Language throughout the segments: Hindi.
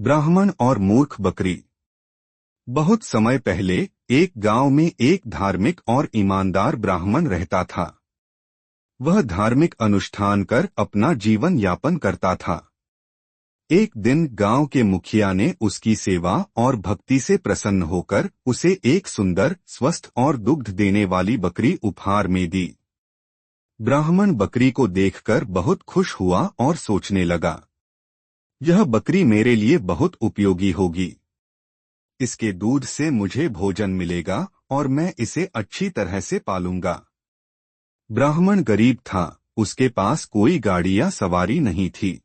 ब्राह्मण और मूर्ख बकरी। बहुत समय पहले एक गांव में एक धार्मिक और ईमानदार ब्राह्मण रहता था। वह धार्मिक अनुष्ठान कर अपना जीवन यापन करता था। एक दिन गांव के मुखिया ने उसकी सेवा और भक्ति से प्रसन्न होकर उसे एक सुंदर, स्वस्थ और दुग्ध देने वाली बकरी उपहार में दी। ब्राह्मण बकरी को देखकर बहुत खुश हुआ और सोचने लगा, यह बकरी मेरे लिए बहुत उपयोगी होगी। इसके दूध से मुझे भोजन मिलेगा और मैं इसे अच्छी तरह से पालूंगा। ब्राह्मण गरीब था, उसके पास कोई गाड़ी या सवारी नहीं थी।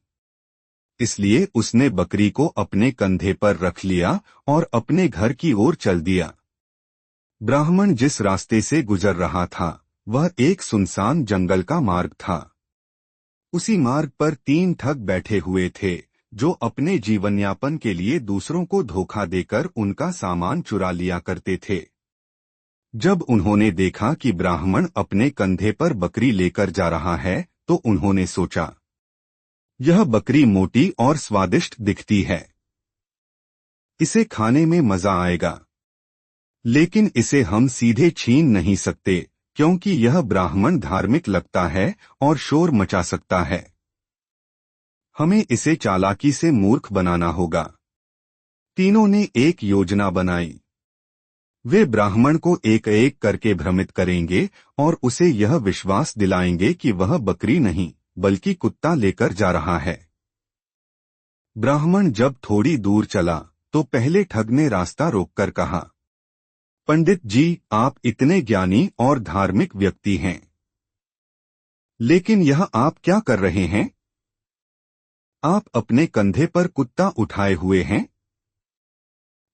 इसलिए उसने बकरी को अपने कंधे पर रख लिया और अपने घर की ओर चल दिया। ब्राह्मण जिस रास्ते से गुजर रहा था वह एक सुनसान जंगल का मार्ग था। उसी मार्ग पर 3 ठग बैठे हुए थे जो अपने जीवनयापन के लिए दूसरों को धोखा देकर उनका सामान चुरा लिया करते थे। जब उन्होंने देखा कि ब्राह्मण अपने कंधे पर बकरी लेकर जा रहा है तो उन्होंने सोचा, यह बकरी मोटी और स्वादिष्ट दिखती है, इसे खाने में मजा आएगा। लेकिन इसे हम सीधे छीन नहीं सकते क्योंकि यह ब्राह्मण धार्मिक लगता है और शोर मचा सकता है। हमें इसे चालाकी से मूर्ख बनाना होगा। तीनों ने एक योजना बनाई। वे ब्राह्मण को एक एक करके भ्रमित करेंगे और उसे यह विश्वास दिलाएंगे कि वह बकरी नहीं बल्कि कुत्ता लेकर जा रहा है। ब्राह्मण जब थोड़ी दूर चला तो पहले ठग ने रास्ता रोककर कहा, पंडित जी, आप इतने ज्ञानी और धार्मिक व्यक्ति हैं, लेकिन यह आप क्या कर रहे हैं? आप अपने कंधे पर कुत्ता उठाए हुए हैं।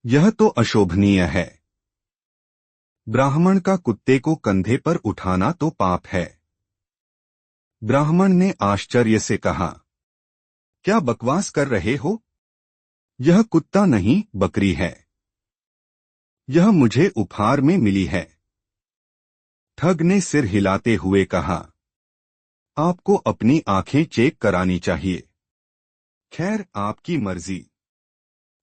यह तो अशोभनीय है। ब्राह्मण का कुत्ते को कंधे पर उठाना तो पाप है। ब्राह्मण ने आश्चर्य से कहा, क्या बकवास कर रहे हो? यह कुत्ता नहीं, बकरी है। यह मुझे उपहार में मिली है। ठग ने सिर हिलाते हुए कहा, आपको अपनी आंखें चेक करानी चाहिए। खैर, आपकी मर्जी।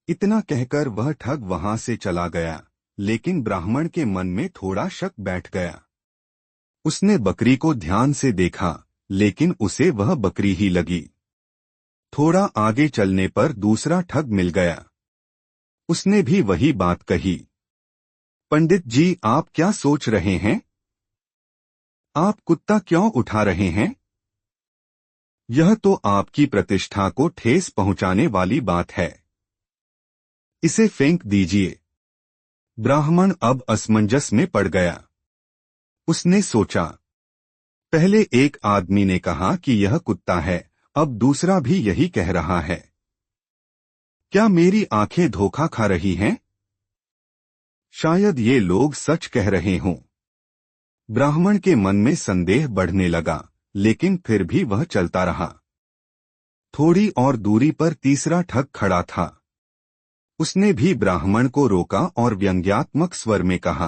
इतना कहकर वह ठग वहां से चला गया, लेकिन ब्राह्मण के मन में थोड़ा शक बैठ गया। उसने बकरी को ध्यान से देखा, लेकिन उसे वह बकरी ही लगी। थोड़ा आगे चलने पर दूसरा ठग मिल गया। उसने भी वही बात कही। पंडित जी, आप क्या सोच रहे हैं? आप कुत्ता क्यों उठा रहे हैं? यह तो आपकी प्रतिष्ठा को ठेस पहुंचाने वाली बात है। इसे फेंक दीजिए। ब्राह्मण अब असमंजस में पड़ गया। उसने सोचा, पहले एक आदमी ने कहा कि यह कुत्ता है, अब दूसरा भी यही कह रहा है। क्या मेरी आंखें धोखा खा रही हैं? शायद ये लोग सच कह रहे हों। ब्राह्मण के मन में संदेह बढ़ने लगा, लेकिन फिर भी वह चलता रहा। थोड़ी और दूरी पर तीसरा ठग खड़ा था। उसने भी ब्राह्मण को रोका और व्यंग्यात्मक स्वर में कहा,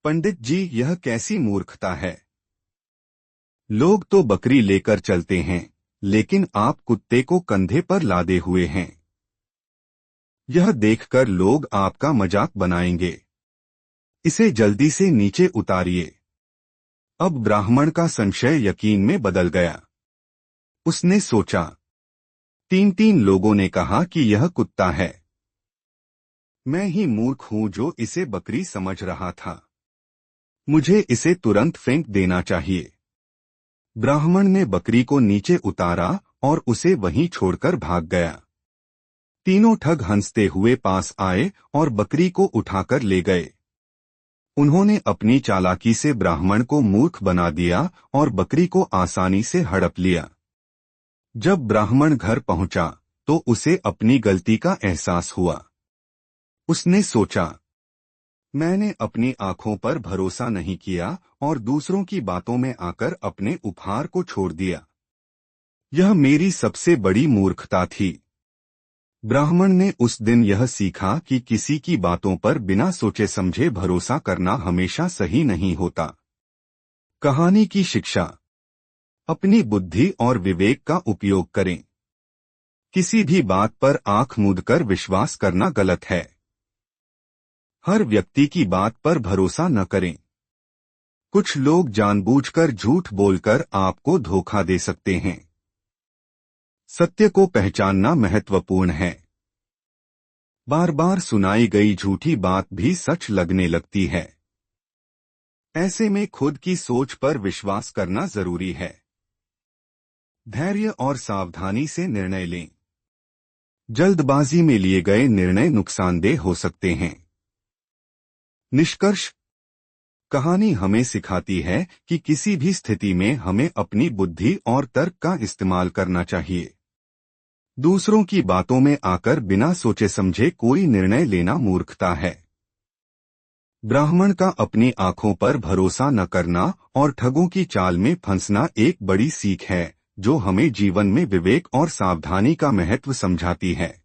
पंडित जी, यह कैसी मूर्खता है? लोग तो बकरी लेकर चलते हैं, लेकिन आप कुत्ते को कंधे पर लादे हुए हैं। यह देखकर लोग आपका मजाक बनाएंगे। इसे जल्दी से नीचे उतारिए। अब ब्राह्मण का संशय यकीन में बदल गया। उसने सोचा, 3 लोगों ने कहा कि यह कुत्ता है। मैं ही मूर्ख हूं जो इसे बकरी समझ रहा था। मुझे इसे तुरंत फेंक देना चाहिए। ब्राह्मण ने बकरी को नीचे उतारा और उसे वहीं छोड़कर भाग गया। तीनों ठग हंसते हुए पास आए और बकरी को उठाकर ले गए। उन्होंने अपनी चालाकी से ब्राह्मण को मूर्ख बना दिया और बकरी को आसानी से हड़प लिया। जब ब्राह्मण घर पहुंचा तो उसे अपनी गलती का एहसास हुआ। उसने सोचा, मैंने अपनी आंखों पर भरोसा नहीं किया और दूसरों की बातों में आकर अपने उपहार को छोड़ दिया। यह मेरी सबसे बड़ी मूर्खता थी। ब्राह्मण ने उस दिन यह सीखा कि किसी की बातों पर बिना सोचे समझे भरोसा करना हमेशा सही नहीं होता। कहानी की शिक्षा, अपनी बुद्धि और विवेक का उपयोग करें। किसी भी बात पर आंख मूंदकर विश्वास करना गलत है। हर व्यक्ति की बात पर भरोसा न करें। कुछ लोग जानबूझकर झूठ बोलकर आपको धोखा दे सकते हैं। सत्य को पहचानना महत्वपूर्ण है। बार बार सुनाई गई झूठी बात भी सच लगने लगती है। ऐसे में खुद की सोच पर विश्वास करना जरूरी है। धैर्य और सावधानी से निर्णय लें। जल्दबाजी में लिए गए निर्णय नुकसानदेह हो सकते हैं। निष्कर्ष, कहानी हमें सिखाती है कि किसी भी स्थिति में हमें अपनी बुद्धि और तर्क का इस्तेमाल करना चाहिए। दूसरों की बातों में आकर बिना सोचे समझे कोई निर्णय लेना मूर्खता है। ब्राह्मण का अपनी आंखों पर भरोसा न करना और ठगों की चाल में फंसना एक बड़ी सीख है, जो हमें जीवन में विवेक और सावधानी का महत्व समझाती है।